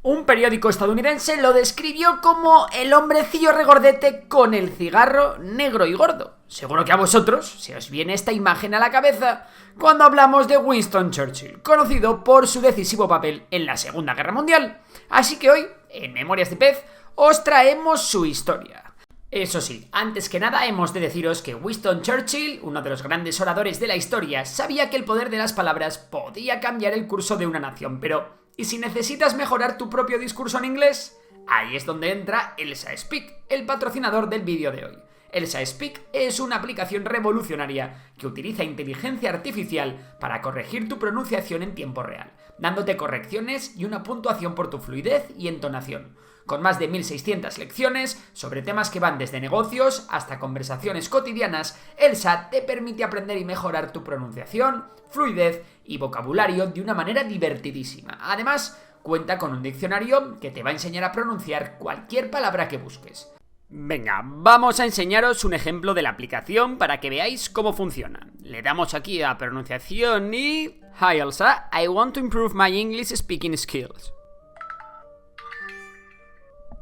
Un periódico estadounidense lo describió como el hombrecillo regordete con el cigarro negro y gordo. Seguro que a vosotros se os viene esta imagen a la cabeza cuando hablamos de Winston Churchill, conocido por su decisivo papel en la Segunda Guerra Mundial. Así que hoy, en Memorias de Pez, os traemos su historia. Eso sí, antes que nada hemos de deciros que Winston Churchill, uno de los grandes oradores de la historia, sabía que el poder de las palabras podía cambiar el curso de una nación, pero ¿y si necesitas mejorar tu propio discurso en inglés? Ahí es donde entra Elsa Speak, el patrocinador del vídeo de hoy. Elsa Speak es una aplicación revolucionaria que utiliza inteligencia artificial para corregir tu pronunciación en tiempo real, dándote correcciones y una puntuación por tu fluidez y entonación. Con más de 1600 lecciones sobre temas que van desde negocios hasta conversaciones cotidianas, Elsa te permite aprender y mejorar tu pronunciación, fluidez y vocabulario de una manera divertidísima. Además, cuenta con un diccionario que te va a enseñar a pronunciar cualquier palabra que busques. Venga, vamos a enseñaros un ejemplo de la aplicación para que veáis cómo funciona. Le damos aquí a pronunciación y... Hi Elsa, I want to improve my English speaking skills.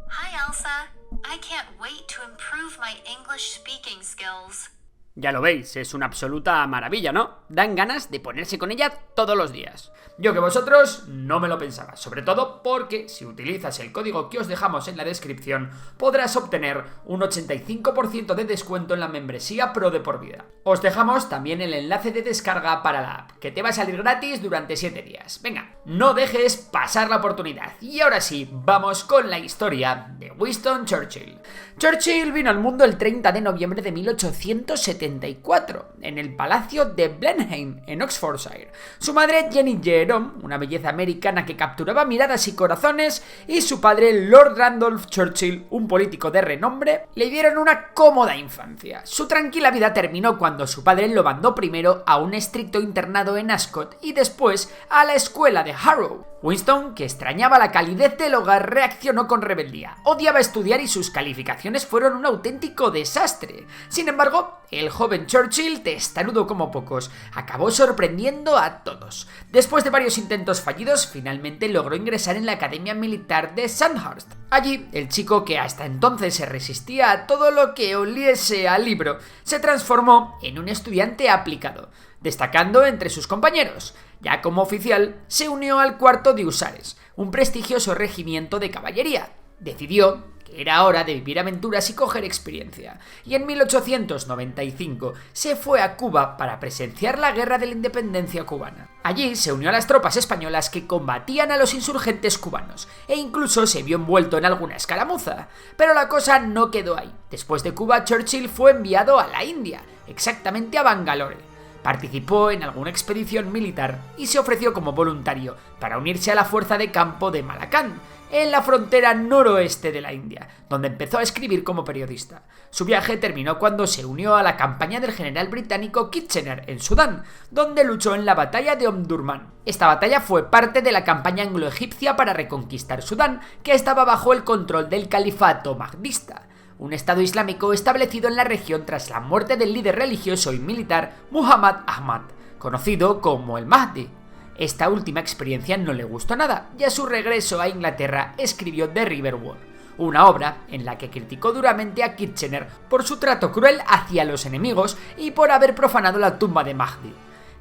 Hi Elsa, I can't wait to improve my English speaking skills. Ya lo veis, es una absoluta maravilla, ¿no? Dan ganas de ponerse con ella todos los días. Yo que vosotros no me lo pensaba, sobre todo porque si utilizas el código que os dejamos en la descripción podrás obtener un 85% de descuento en la membresía Pro de por vida. Os dejamos también el enlace de descarga para la app, que te va a salir gratis durante 7 días. Venga, no dejes pasar la oportunidad. Y ahora sí, vamos con la historia de Winston Churchill. Churchill vino al mundo el 30 de noviembre de 1874 en el Palacio de Blenheim, en Oxfordshire. Su madre, Jenny Jerome, una belleza americana que capturaba miradas y corazones, y su padre, Lord Randolph Churchill, un político de renombre, le dieron una cómoda infancia. Su tranquila vida terminó cuando su padre lo mandó primero a un estricto internado en Ascot y después a la escuela de Harrow. Winston, que extrañaba la calidez del hogar, reaccionó con rebeldía. Odiaba estudiar y sus calificaciones fueron un auténtico desastre. Sin embargo, el joven Churchill, testarudo como pocos, acabó sorprendiendo a todos. Después de varios intentos fallidos, finalmente logró ingresar en la Academia Militar de Sandhurst. Allí, el chico, que hasta entonces se resistía a todo lo que oliese a libro, se transformó en un estudiante aplicado, destacando entre sus compañeros. Ya como oficial, se unió al 4º de Husares, un prestigioso regimiento de caballería. Decidió que era hora de vivir aventuras y coger experiencia, y en 1895 se fue a Cuba para presenciar la Guerra de la Independencia cubana. Allí se unió a las tropas españolas que combatían a los insurgentes cubanos, e incluso se vio envuelto en alguna escaramuza. Pero la cosa no quedó ahí. Después de Cuba, Churchill fue enviado a la India, exactamente a Bangalore. Participó en alguna expedición militar y se ofreció como voluntario para unirse a la fuerza de campo de Malacán, en la frontera noroeste de la India, donde empezó a escribir como periodista. Su viaje terminó cuando se unió a la campaña del general británico Kitchener en Sudán, donde luchó en la batalla de Omdurman. Esta batalla fue parte de la campaña anglo-egipcia para reconquistar Sudán, que estaba bajo el control del califato mahdista, un estado islámico establecido en la región tras la muerte del líder religioso y militar Muhammad Ahmad, conocido como el Mahdi. Esta última experiencia no le gustó nada y a su regreso a Inglaterra escribió The River War, una obra en la que criticó duramente a Kitchener por su trato cruel hacia los enemigos y por haber profanado la tumba de Mahdi.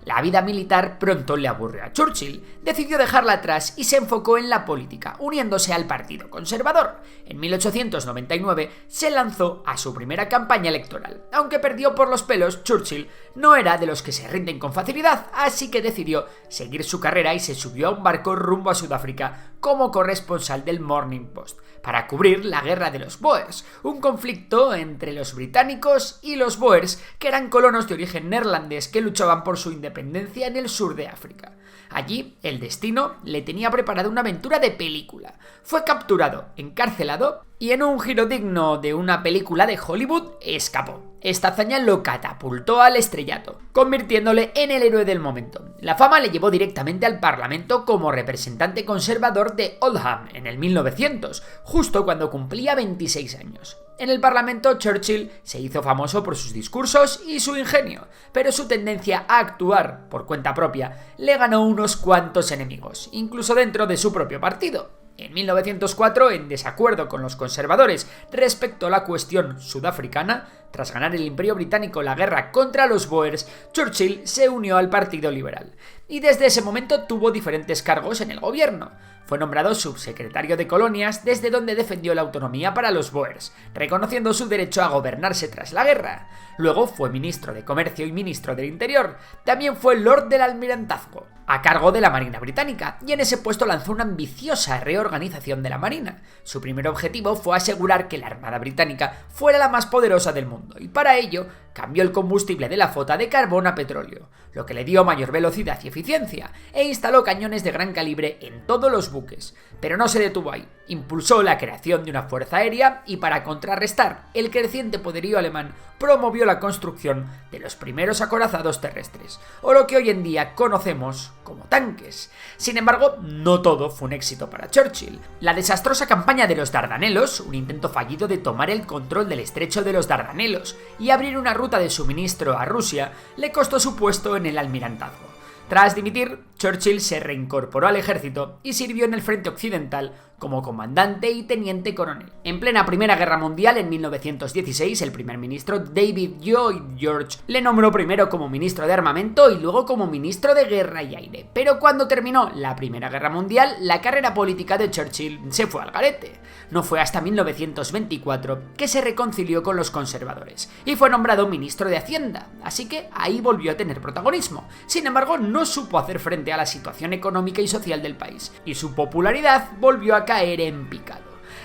La vida militar pronto le aburrió a Churchill, decidió dejarla atrás y se enfocó en la política, uniéndose al Partido Conservador. En 1899 se lanzó a su primera campaña electoral. Aunque perdió por los pelos, Churchill no era de los que se rinden con facilidad, así que decidió seguir su carrera y se subió a un barco rumbo a Sudáfrica como corresponsal del Morning Post, para cubrir la guerra de los Boers, un conflicto entre los británicos y los Boers, que eran colonos de origen neerlandés que luchaban por su independencia en el sur de África. Allí, el destino le tenía preparada una aventura de película. Fue capturado, encarcelado y en un giro digno de una película de Hollywood, escapó. Esta hazaña lo catapultó al estrellato, convirtiéndole en el héroe del momento. La fama le llevó directamente al Parlamento como representante conservador de Oldham en el 1900, justo cuando cumplía 26 años. En el Parlamento, Churchill se hizo famoso por sus discursos y su ingenio, pero su tendencia a actuar por cuenta propia le ganó unos cuantos enemigos, incluso dentro de su propio partido. En 1904, en desacuerdo con los conservadores respecto a la cuestión sudafricana, tras ganar el Imperio Británico la guerra contra los Boers, Churchill se unió al Partido Liberal y desde ese momento tuvo diferentes cargos en el gobierno. Fue nombrado subsecretario de Colonias, desde donde defendió la autonomía para los Boers, reconociendo su derecho a gobernarse tras la guerra. Luego fue ministro de Comercio y ministro del Interior. También fue Lord del Almirantazgo, a cargo de la Marina Británica, y en ese puesto lanzó una ambiciosa reorganización de la Marina. Su primer objetivo fue asegurar que la Armada Británica fuera la más poderosa del mundo, y para ello cambió el combustible de la flota de carbón a petróleo, lo que le dio mayor velocidad y eficiencia, e instaló cañones de gran calibre en todos los buques. Pero no se detuvo ahí, impulsó la creación de una fuerza aérea y para contrarrestar el creciente poderío alemán promovió la construcción de los primeros acorazados terrestres, o lo que hoy en día conocemos como tanques. Sin embargo, no todo fue un éxito para Churchill. La desastrosa campaña de los Dardanelos, un intento fallido de tomar el control del estrecho de los Dardanelos y abrir una ruta de suministro a Rusia, le costó su puesto en el almirantazgo. Tras dimitir, Churchill se reincorporó al ejército y sirvió en el frente occidental como comandante y teniente coronel. En plena Primera Guerra Mundial, en 1916, el primer ministro David Lloyd George le nombró primero como ministro de Armamento y luego como ministro de Guerra y Aire. Pero cuando terminó la Primera Guerra Mundial, la carrera política de Churchill se fue al garete. No fue hasta 1924 que se reconcilió con los conservadores y fue nombrado ministro de Hacienda, así que ahí volvió a tener protagonismo. Sin embargo, no supo hacer frente a la situación económica y social del país, y su popularidad volvió a caer en picado.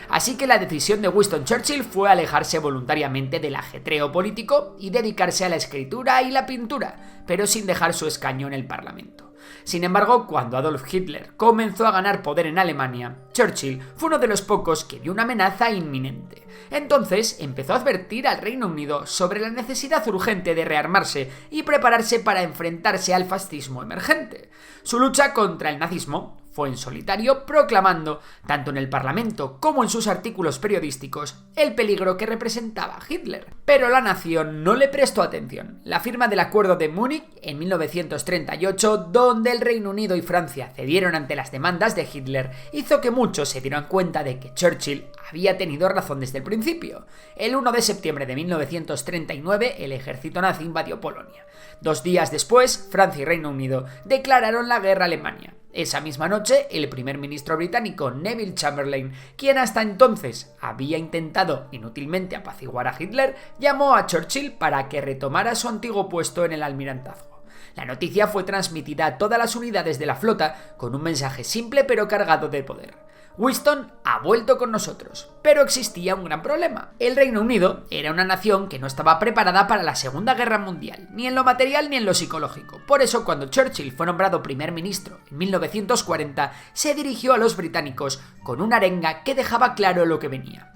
Así que la decisión de Winston Churchill fue alejarse voluntariamente del ajetreo político y dedicarse a la escritura y la pintura, pero sin dejar su escaño en el Parlamento. Sin embargo, cuando Adolf Hitler comenzó a ganar poder en Alemania, Churchill fue uno de los pocos que vio una amenaza inminente. Entonces empezó a advertir al Reino Unido sobre la necesidad urgente de rearmarse y prepararse para enfrentarse al fascismo emergente. Su lucha contra el nazismo fue en solitario, proclamando, tanto en el Parlamento como en sus artículos periodísticos, el peligro que representaba Hitler. Pero la nación no le prestó atención. La firma del Acuerdo de Múnich en 1938, donde el Reino Unido y Francia cedieron ante las demandas de Hitler, hizo que muchos se dieran cuenta de que Churchill había tenido razón desde el principio. El 1 de septiembre de 1939, el ejército nazi invadió Polonia. 2 días después, Francia y Reino Unido declararon la guerra a Alemania. Esa misma noche, el primer ministro británico Neville Chamberlain, quien hasta entonces había intentado inútilmente apaciguar a Hitler, llamó a Churchill para que retomara su antiguo puesto en el almirantazgo. La noticia fue transmitida a todas las unidades de la flota con un mensaje simple pero cargado de poder. Winston ha vuelto con nosotros, pero existía un gran problema. El Reino Unido era una nación que no estaba preparada para la Segunda Guerra Mundial, ni en lo material ni en lo psicológico. Por eso, cuando Churchill fue nombrado primer ministro en 1940, se dirigió a los británicos con una arenga que dejaba claro lo que venía.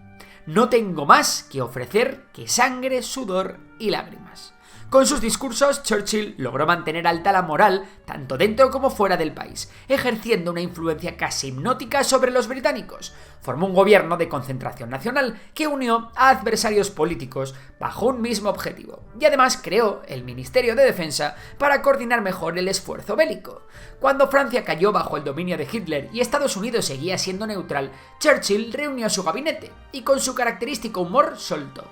No tengo más que ofrecer que sangre, sudor y lágrimas. Con sus discursos, Churchill logró mantener alta la moral tanto dentro como fuera del país, ejerciendo una influencia casi hipnótica sobre los británicos. Formó un gobierno de concentración nacional que unió a adversarios políticos bajo un mismo objetivo, y además creó el Ministerio de Defensa para coordinar mejor el esfuerzo bélico. Cuando Francia cayó bajo el dominio de Hitler y Estados Unidos seguía siendo neutral, Churchill reunió a su gabinete y con su característico humor soltó: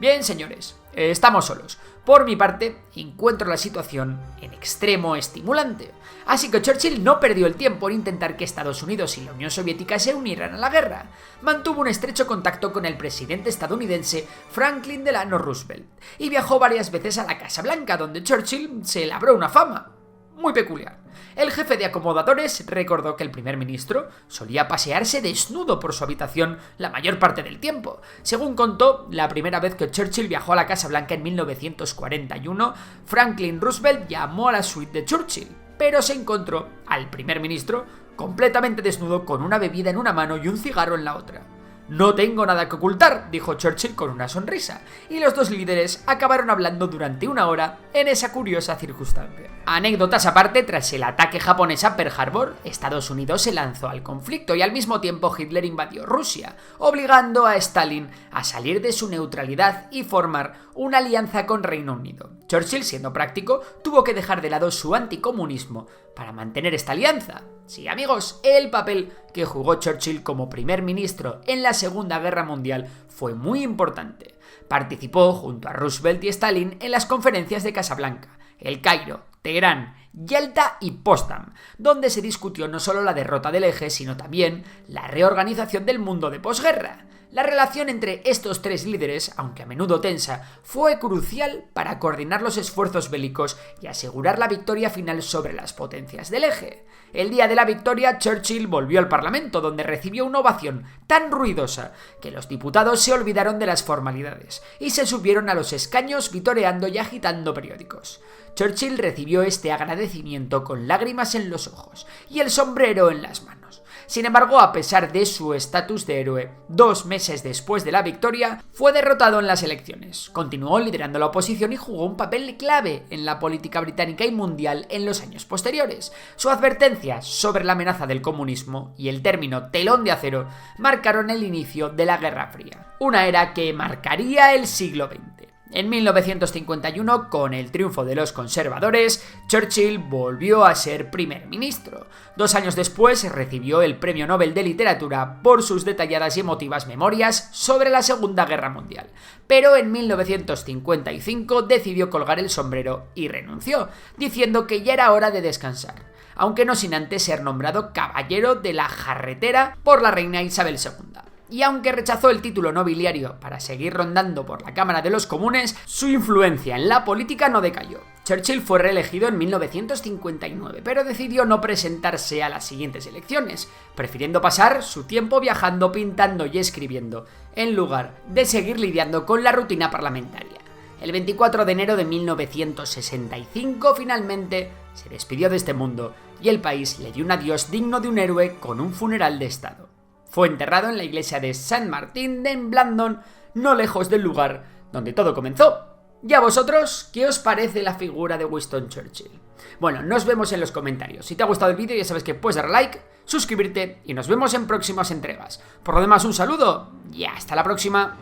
bien, señores, estamos solos. Por mi parte, encuentro la situación en extremo estimulante. Así que Churchill no perdió el tiempo en intentar que Estados Unidos y la Unión Soviética se unieran a la guerra. Mantuvo un estrecho contacto con el presidente estadounidense Franklin Delano Roosevelt y viajó varias veces a la Casa Blanca, donde Churchill se labró una fama muy peculiar. El jefe de acomodadores recordó que el primer ministro solía pasearse desnudo por su habitación la mayor parte del tiempo. Según contó, la primera vez que Churchill viajó a la Casa Blanca en 1941, Franklin Roosevelt llamó a la suite de Churchill, pero se encontró al primer ministro completamente desnudo con una bebida en una mano y un cigarro en la otra. No tengo nada que ocultar, dijo Churchill con una sonrisa, y los dos líderes acabaron hablando durante 1 hora en esa curiosa circunstancia. Anécdotas aparte, tras el ataque japonés a Pearl Harbor, Estados Unidos se lanzó al conflicto y al mismo tiempo Hitler invadió Rusia, obligando a Stalin a salir de su neutralidad y formar una alianza con Reino Unido. Churchill, siendo práctico, tuvo que dejar de lado su anticomunismo para mantener esta alianza. Sí, amigos, el papel que jugó Churchill como primer ministro en la Segunda Guerra Mundial fue muy importante. Participó junto a Roosevelt y Stalin en las conferencias de Casablanca, El Cairo, Teherán, Yalta y Potsdam, donde se discutió no solo la derrota del eje, sino también la reorganización del mundo de posguerra. La relación entre estos tres líderes, aunque a menudo tensa, fue crucial para coordinar los esfuerzos bélicos y asegurar la victoria final sobre las potencias del eje. El día de la victoria, Churchill volvió al Parlamento, donde recibió una ovación tan ruidosa que los diputados se olvidaron de las formalidades y se subieron a los escaños vitoreando y agitando periódicos. Churchill recibió este agradecimiento con lágrimas en los ojos y el sombrero en las manos. Sin embargo, a pesar de su estatus de héroe, 2 meses después de la victoria, fue derrotado en las elecciones. Continuó liderando la oposición y jugó un papel clave en la política británica y mundial en los años posteriores. Su advertencia sobre la amenaza del comunismo y el término telón de acero marcaron el inicio de la Guerra Fría, una era que marcaría el siglo XX. En 1951, con el triunfo de los conservadores, Churchill volvió a ser primer ministro. 2 años después recibió el Premio Nobel de Literatura por sus detalladas y emotivas memorias sobre la Segunda Guerra Mundial. Pero en 1955 decidió colgar el sombrero y renunció, diciendo que ya era hora de descansar, aunque no sin antes ser nombrado Caballero de la Jarretera por la reina Isabel II. Y aunque rechazó el título nobiliario para seguir rondando por la Cámara de los Comunes, su influencia en la política no decayó. Churchill fue reelegido en 1959, pero decidió no presentarse a las siguientes elecciones, prefiriendo pasar su tiempo viajando, pintando y escribiendo, en lugar de seguir lidiando con la rutina parlamentaria. El 24 de enero de 1965 finalmente se despidió de este mundo y el país le dio un adiós digno de un héroe con un funeral de Estado. Fue enterrado en la iglesia de Saint Martin de Blandon, no lejos del lugar donde todo comenzó. ¿Y a vosotros qué os parece la figura de Winston Churchill? Bueno, nos vemos en los comentarios. Si te ha gustado el vídeo ya sabes que puedes dar like, suscribirte y nos vemos en próximas entregas. Por lo demás, un saludo y hasta la próxima.